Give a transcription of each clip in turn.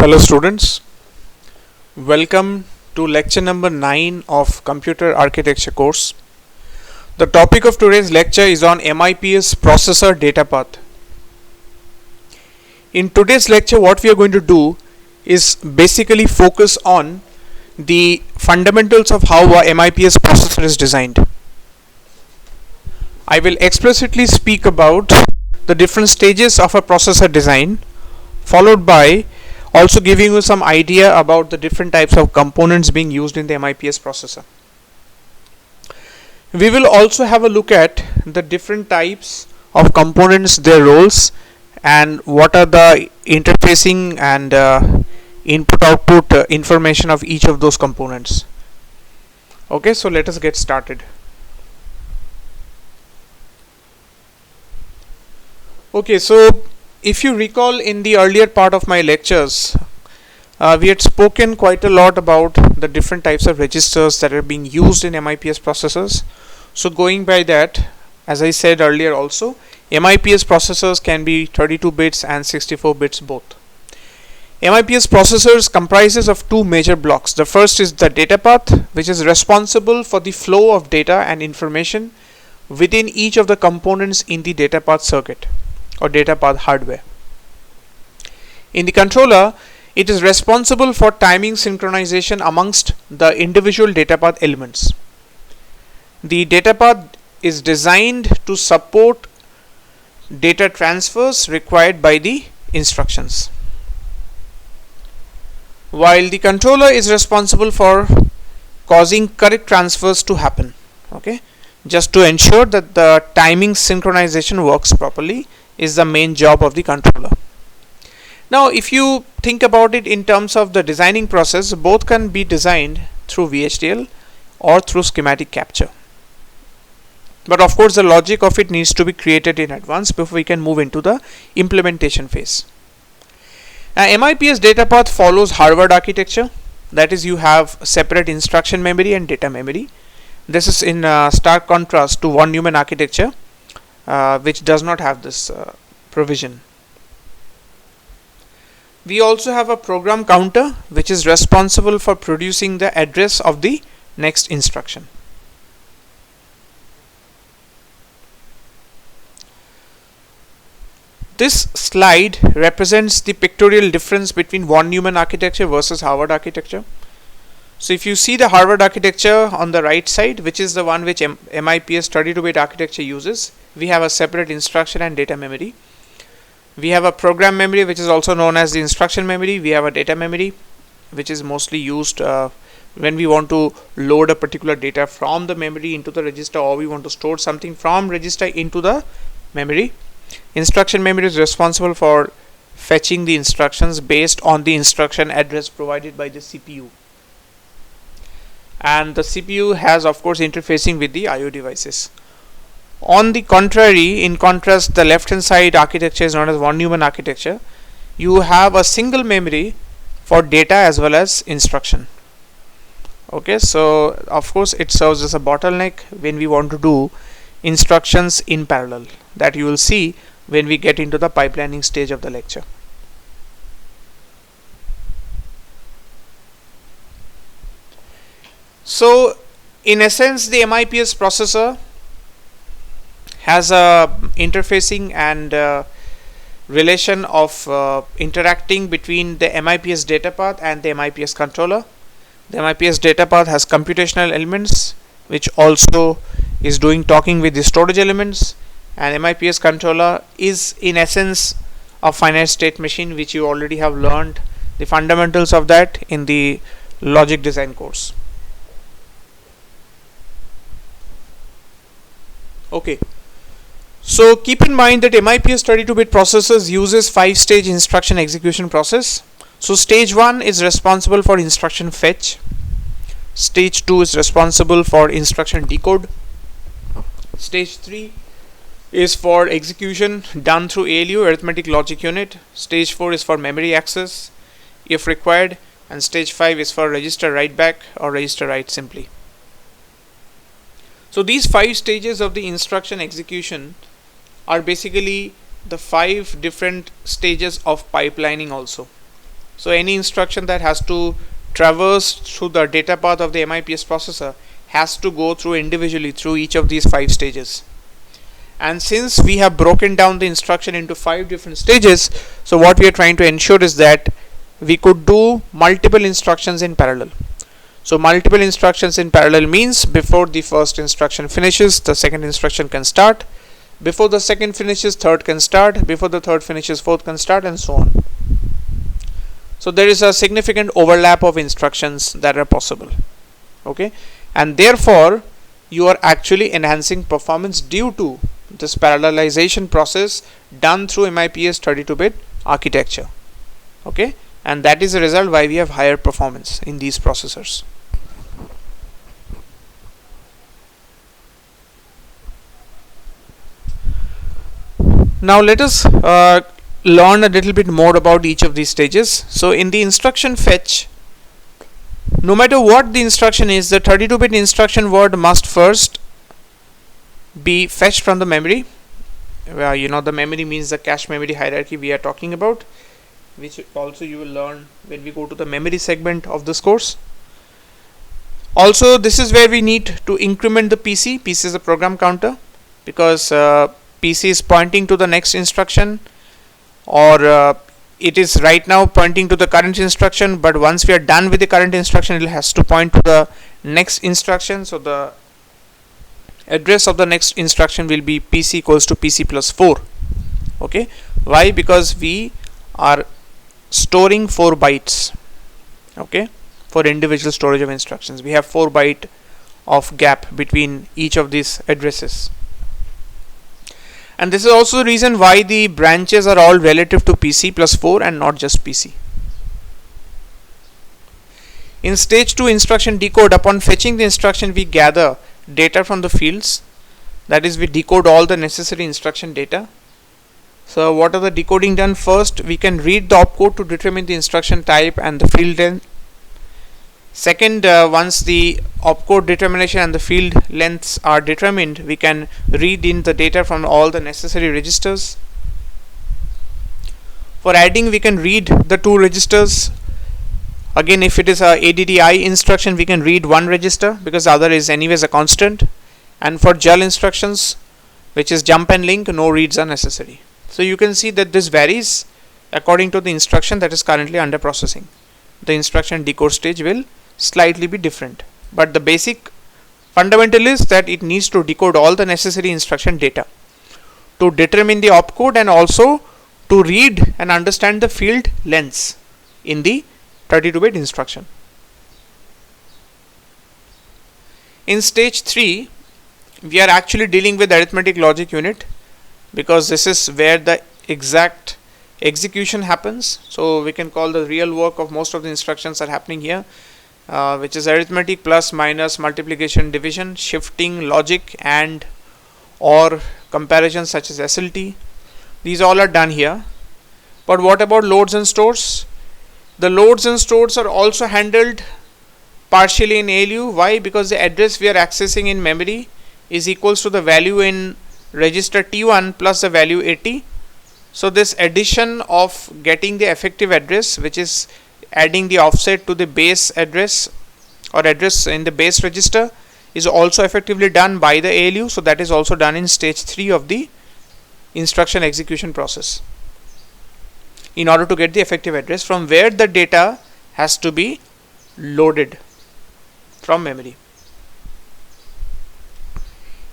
Hello students, welcome to lecture number 9 of Computer Architecture course. The topic of today's lecture is on MIPS Processor Datapath. In today's lecture what we are going to do is basically focus on the fundamentals of how a MIPS processor is designed. I will explicitly speak about the different stages of a processor design, followed by also giving you some idea about the different types of components being used in the MIPS processor. We will also have a look at the different types of components, their roles, and what are the interfacing and input-output information of each of those components. Okay, so let us get started. Okay, so if you recall, in the earlier part of my lectures, we had spoken quite a lot about the different types of registers that are being used in MIPS processors. So going by that, as I said earlier also, MIPS processors can be 32 bits and 64 bits both. MIPS processors comprises of two major blocks. The first is the data path, which is responsible for the flow of data and information within each of the components in the data path circuit or data path hardware. In the controller, it is responsible for timing synchronization amongst the individual data path elements. The data path is designed to support data transfers required by the instructions, while the controller is responsible for causing correct transfers to happen, okay, just to ensure that the timing synchronization works properly is the main job of the controller. Now if you think about it in terms of the designing process, both can be designed through VHDL or through schematic capture, but of course the logic of it needs to be created in advance before we can move into the implementation phase. MIPS data path follows Harvard architecture, that is, you have separate instruction memory and data memory. This is in stark contrast to von Neumann architecture, which does not have this provision. We also have a program counter which is responsible for producing the address of the next instruction. This slide represents the pictorial difference between von Neumann architecture versus Harvard architecture. So if you see the Harvard architecture on the right side, which is the one which MIPS 32-bit architecture uses, we have a separate instruction and data memory. We have a program memory, which is also known as the instruction memory. We have a data memory, which is mostly used when we want to load a particular data from the memory into the register, or we want to store something from register into the memory. Instruction memory is responsible for fetching the instructions based on the instruction address provided by the CPU. And the CPU has, of course, interfacing with the IO devices. On the contrary, in contrast, the left hand side architecture is known as von Neumann architecture. You have a single memory for data as well as instruction. Okay, so of course it serves as a bottleneck when we want to do instructions in parallel, that you will see when we get into the pipelining stage of the lecture. So in essence, the MIPS processor has a interfacing and relation of interacting between the MIPS data path and the MIPS controller. The MIPS data path has computational elements which also is doing talking with the storage elements, and MIPS controller is in essence a finite state machine, which you already have learned the fundamentals of that in the logic design course. Okay, so keep in mind that MIPS 32-bit processors uses 5-stage instruction execution process. So stage 1 is responsible for instruction fetch, stage 2 is responsible for instruction decode, stage 3 is for execution done through ALU, arithmetic logic unit, stage 4 is for memory access if required, and stage 5 is for register write back or register write simply. So these 5 stages of the instruction execution are basically the 5 different stages of pipelining also. So any instruction that has to traverse through the data path of the MIPS processor has to go through individually through each of these 5 stages. And since we have broken down the instruction into 5 different stages, so what we are trying to ensure is that we could do multiple instructions in parallel. So multiple instructions in parallel means before the first instruction finishes, the second instruction can start. Before the second finishes, third can start. Before the third finishes, fourth can start, and so on. So there is a significant overlap of instructions that are possible. Okay, and therefore you are actually enhancing performance due to this parallelization process done through MIPS 32-bit architecture. Okay, and that is the result why we have higher performance in these processors. Now let us learn a little bit more about each of these stages. So in the instruction fetch, no matter what the instruction is, the 32-bit instruction word must first be fetched from the memory. The memory means the cache memory hierarchy we are talking about, which also you will learn when we go to the memory segment of this course. Also, this is where we need to increment the PC. PC is a program counter, because PC is pointing to the next instruction, or it is right now pointing to the current instruction, but once we are done with the current instruction, it has to point to the next instruction. So the address of the next instruction will be PC equals to PC plus 4. Okay, why? Because we are storing 4 bytes. Okay, for individual storage of instructions, we have 4 byte of gap between each of these addresses. And this is also the reason why the branches are all relative to PC plus 4 and not just PC. In stage 2 instruction decode, upon fetching the instruction, we gather data from the fields. That is, we decode all the necessary instruction data. So what are the decoding done? First, we can read the opcode to determine the instruction type and the field length. Second, once the opcode determination and the field lengths are determined, we can read in the data from all the necessary registers. For adding, we can read the 2 registers. Again, if it is a ADDI instruction, we can read 1 register because the other is anyways a constant. And for JUL instructions, which is jump and link, no reads are necessary. So you can see that this varies according to the instruction that is currently under processing. The instruction decode stage will slightly be different, but the basic fundamental is that it needs to decode all the necessary instruction data to determine the opcode and also to read and understand the field lengths in the 32-bit instruction. In stage 3, we are actually dealing with arithmetic logic unit, because this is where the exact execution happens. So we can call the real work of most of the instructions are happening here, which is arithmetic, plus, minus, multiplication, division, shifting, logic, and or comparisons such as SLT. These all are done here. But what about loads and stores? The loads and stores are also handled partially in ALU. Why? Because the address we are accessing in memory is equals to the value in register T1 plus the value 80. So this addition of getting the effective address, which is adding the offset to the base address or address in the base register, is also effectively done by the ALU. So that is also done in stage 3 of the instruction execution process, in order to get the effective address from where the data has to be loaded from memory.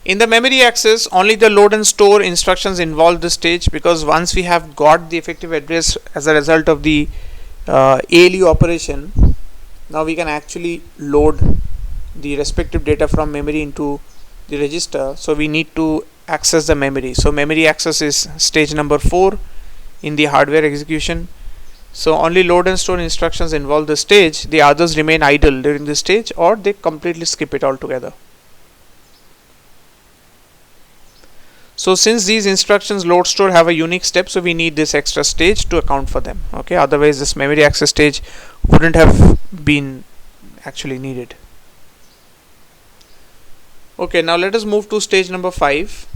In the memory access, only the load and store instructions involve this stage, because once we have got the effective address as a result of the ALU operation, now we can actually load the respective data from memory into the register. So we need to access the memory. So memory access is stage number 4 in the hardware execution. So only load and store instructions involve the stage. The others remain idle during this stage, or they completely skip it altogether. So since these instructions load store have a unique step, so we need this extra stage to account for them. Okay, otherwise this memory access stage wouldn't have been actually needed. Okay, now let us move to stage number 5.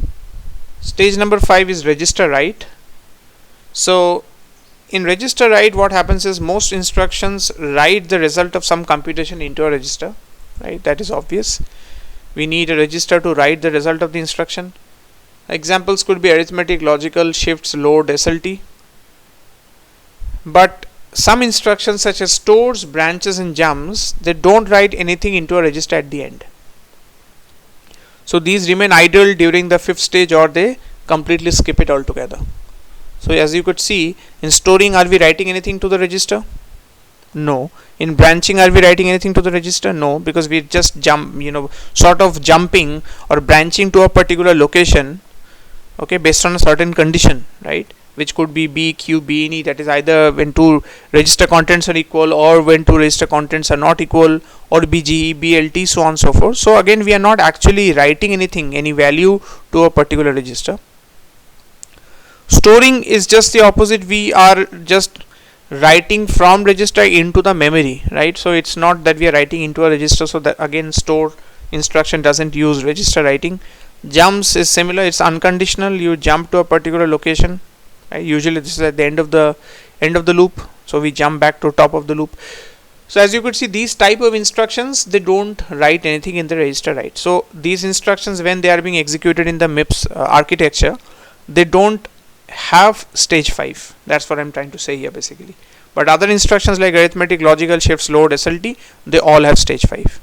Stage number 5 is register write. So in register write, what happens is most instructions write the result of some computation into a register, right? That is obvious. We need a register to write the result of the instruction. Examples could be arithmetic, logical, shifts, load, SLT. But some instructions such as stores, branches and jumps, they don't write anything into a register at the end. So these remain idle during the fifth stage, or they completely skip it altogether. So as you could see, in storing, are we writing anything to the register? No. In branching, are we writing anything to the register? No, because we just sort of jumping or branching to a particular location, okay, based on a certain condition, right? Which could be B, Q, B, N, E, that is either when two register contents are equal, or when two register contents are not equal, or BGE, BLT, so on and so forth. So again, we are not actually writing anything, any value to a particular register. Storing is just the opposite. We are just writing from register into the memory, right? So it's not that we are writing into a register. So that again, store instruction doesn't use register writing. Jumps is similar. It's unconditional. You jump to a particular location. Right? Usually this is at the end of the loop, so we jump back to top of the loop. So as you could see, these type of instructions, they don't write anything in the register write. So these instructions, when they are being executed in the MIPS architecture, they don't have stage 5. That's what I'm trying to say here basically. But other instructions like arithmetic, logical, shifts, load, SLT, they all have stage 5.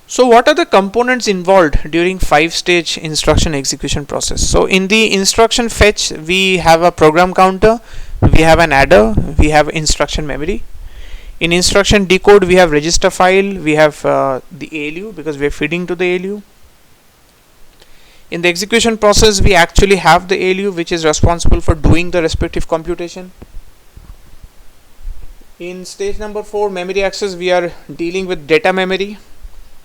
So what are the components involved during 5-stage instruction execution process? So in the instruction fetch, we have a program counter, we have an adder, we have instruction memory. In instruction decode, we have register file, we have the ALU, because we are feeding to the ALU. In the execution process, we actually have the ALU, which is responsible for doing the respective computation. In stage number 4, memory access, we are dealing with data memory.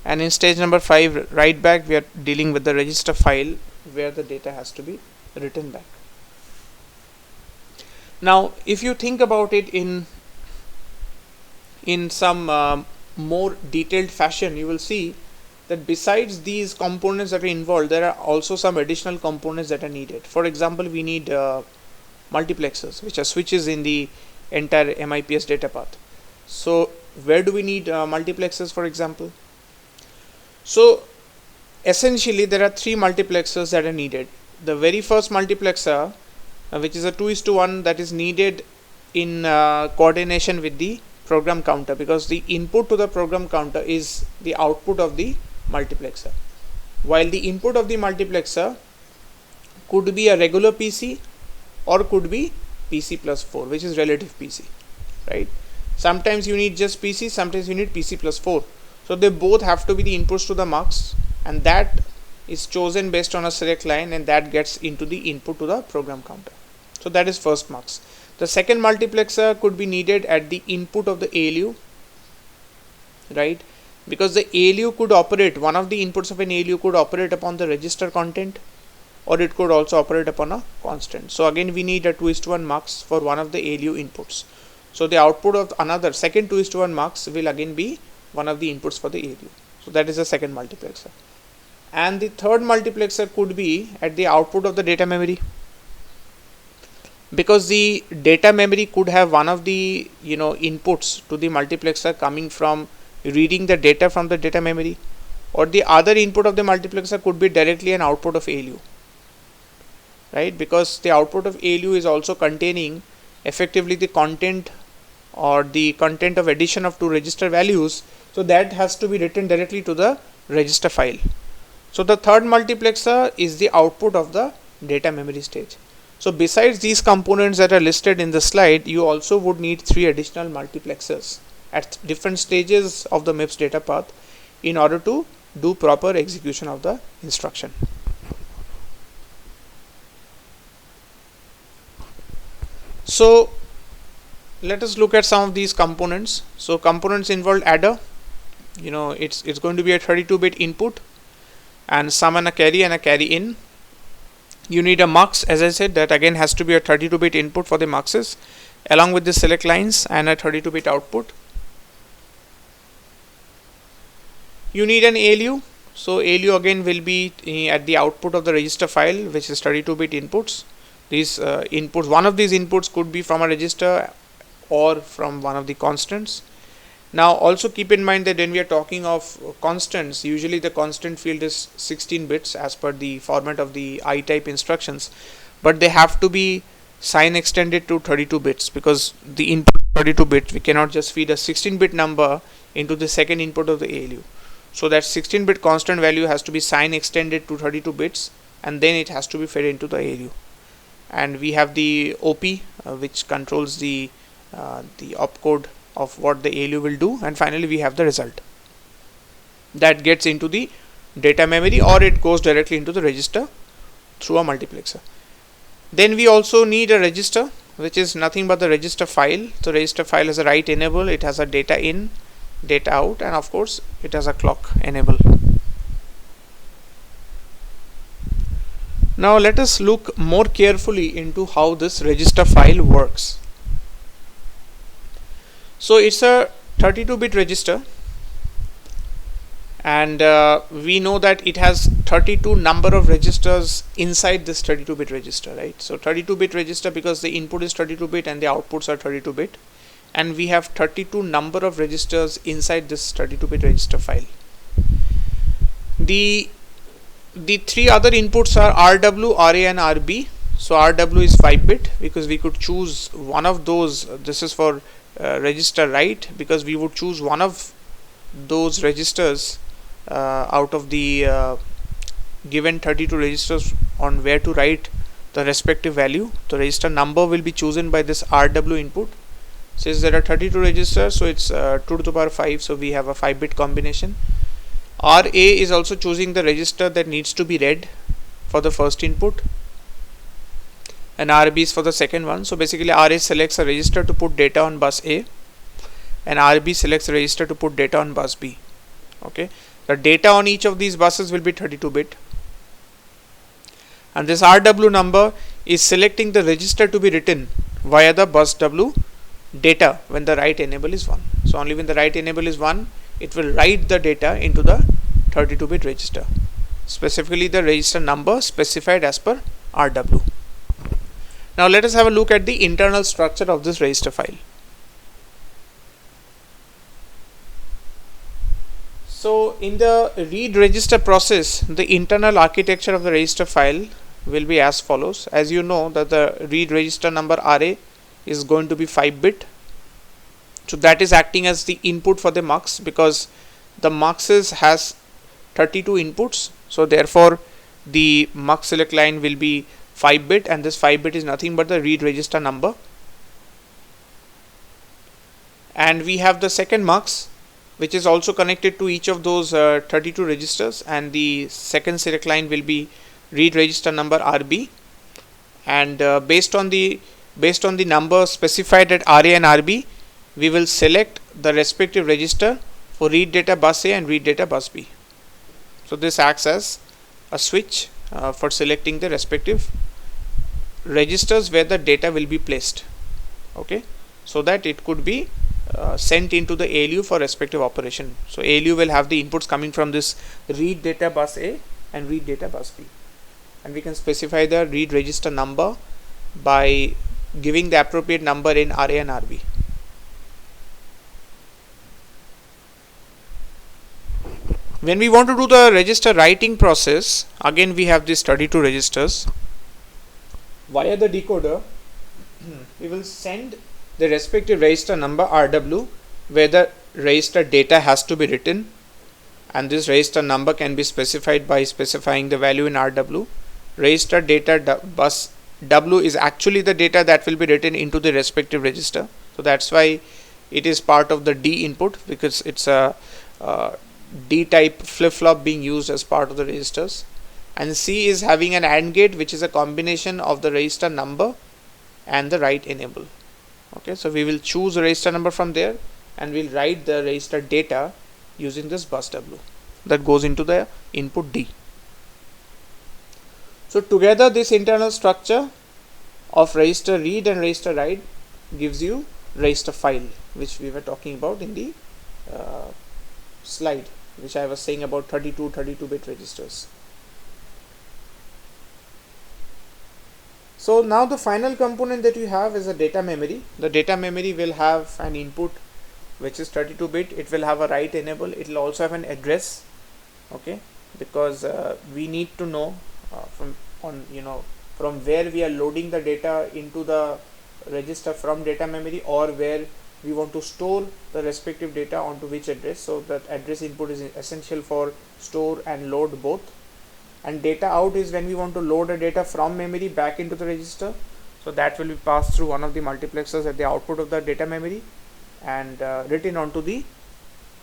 And in stage number 5, write back, we are dealing with the register file where the data has to be written back. Now, if you think about it in some more detailed fashion, you will see that besides these components that are involved, there are also some additional components that are needed. For example, we need multiplexers, which are switches in the entire MIPS data path. So where do we need multiplexers, for example? So essentially there are 3 multiplexers that are needed. The very first multiplexer, which is a 2:1, that is needed in coordination with the program counter, because the input to the program counter is the output of the multiplexer, while the input of the multiplexer could be a regular PC or could be PC plus 4, which is relative PC, right? Sometimes you need just PC, sometimes you need PC plus 4. So they both have to be the inputs to the mux, and that is chosen based on a select line, and that gets into the input to the program counter. So that is first mux. The second multiplexer could be needed at the input of the ALU, right? Because the ALU could operate, one of the inputs of an ALU could operate upon the register content, or it could also operate upon a constant. So again, we need a 2:1 mux for one of the ALU inputs. So the output of another second 2:1 mux will again be one of the inputs for the ALU. So that is the second multiplexer. And the third multiplexer could be at the output of the data memory, because the data memory could have one of the inputs to the multiplexer coming from reading the data from the data memory, or the other input of the multiplexer could be directly an output of ALU, right? Because the output of ALU is also containing effectively the content or the content of addition of 2 register values. So that has to be written directly to the register file. So the third multiplexer is the output of the data memory stage. So besides these components that are listed in the slide, you also would need 3 additional multiplexers at different stages of the MIPS data path in order to do proper execution of the instruction. So let us look at some of these components. So components involved adder, it's going to be a 32-bit input and sum and a carry in. You need a mux, as I said, that again has to be a 32-bit input for the muxes, along with the select lines and a 32-bit output. You need an ALU. So ALU again will be at the output of the register file, which is 32-bit inputs. These inputs, one of these inputs could be from a register or from one of the constants. Now also keep in mind that when we are talking of constants, usually the constant field is 16 bits as per the format of the I-type instructions, but they have to be sign extended to 32 bits because the input is 32 bits. We cannot just feed a 16-bit number into the second input of the ALU. So that 16-bit constant value has to be sign extended to 32 bits and then it has to be fed into the ALU. And we have the OP which controls the opcode of what the ALU will do, and finally we have the result that gets into the data memory or it goes directly into the register through a multiplexer. Then we also need a register, which is nothing but the register file. So register file has a write enable, it has a data in, data out, and of course it has a clock enable. Now let us look more carefully into how this register file works. So it's a 32-bit register, and we know that it has 32 number of registers inside this 32-bit register, right? So 32-bit register because the input is 32-bit and the outputs are 32-bit, and we have 32 number of registers inside this 32-bit register file. The three other inputs are RW, RA and RB. So RW is 5-bit because we could choose one of those. This is for register write because we would choose one of those registers out of the given 32 registers on where to write the respective value. The register number will be chosen by this RW input. Since there are 32 registers, so it's 2 to the power 5, so we have a 5-bit combination. RA is also choosing the register that needs to be read for the first input, and RB is for the second one. So basically RA selects a register to put data on bus A and RB selects a register to put data on bus B. Okay, the data on each of these buses will be 32-bit, and this RW number is selecting the register to be written via the bus W data when the write enable is 1. So only when the write enable is 1, it will write the data into the 32-bit register, specifically the register number specified as per RW. Now let us have a look at the internal structure of this register file. So in the read register process, the internal architecture of the register file will be as follows. As you know that the read register number RA is going to be 5-bit. So that is acting as the input for the mux because the muxes has 32 inputs. So therefore the mux select line will be 5-bit, and this 5-bit is nothing but the read register number. And we have the second mux which is also connected to each of those 32 registers, and the second select line will be read register number RB, and based on the number specified at RA and RB, we will select the respective register for read data bus A and read data bus B. So this acts as a switch for selecting the respective registers where the data will be placed, okay, so that it could be sent into the ALU for respective operation. So ALU will have the inputs coming from this read data bus A and read data bus B, and we can specify the read register number by giving the appropriate number in RA and RB. When we want to do the register writing process, again we have these 32 registers. Via the decoder, we will send the respective register number RW where the register data has to be written, and this register number can be specified by specifying the value in RW. Register data bus W is actually the data that will be written into the respective register, so that's why it is part of the D input, because it's a D type flip-flop being used as part of the registers. And C is having an AND gate, which is a combination of the register number and the write enable. Okay, so we will choose a register number from there and we'll write the register data using this bus W that goes into the input D. So together this internal structure of register read and register write gives you register file, which we were talking about in the slide. which I was saying about 32-bit registers. So now the final component that you have is a data memory. The data memory will have an input which is 32-bit. It will have a write enable. It will also have an address, okay, because we need to know from where we are loading the data into the register from data memory, or where we want to store the respective data onto which address. So that address input is essential for store and load both. And data out is when we want to load a data from memory back into the register. So that will be passed through one of the multiplexers at the output of the data memory and written onto the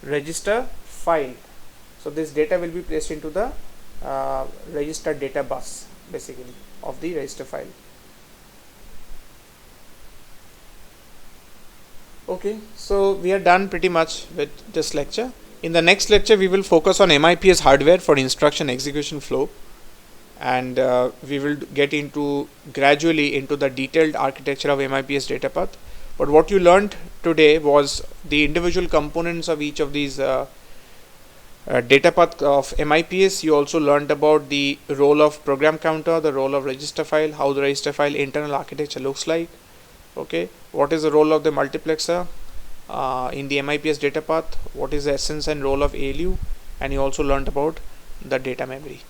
register file. So this data will be placed into the register data bus basically of the register file. Okay, so we are done pretty much with this lecture. In the next lecture, we will focus on MIPS hardware for instruction execution flow, and we will get into gradually into the detailed architecture of MIPS Datapath. But what you learned today was the individual components of each of these datapath of MIPS. You also learned about the role of program counter, the role of register file, how the register file internal architecture looks like. Okay, what is the role of the multiplexer in the MIPS datapath, what is the essence and role of ALU, and you also learned about the data memory.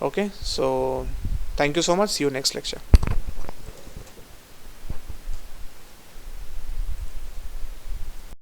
Okay, so thank you so much. See you next lecture.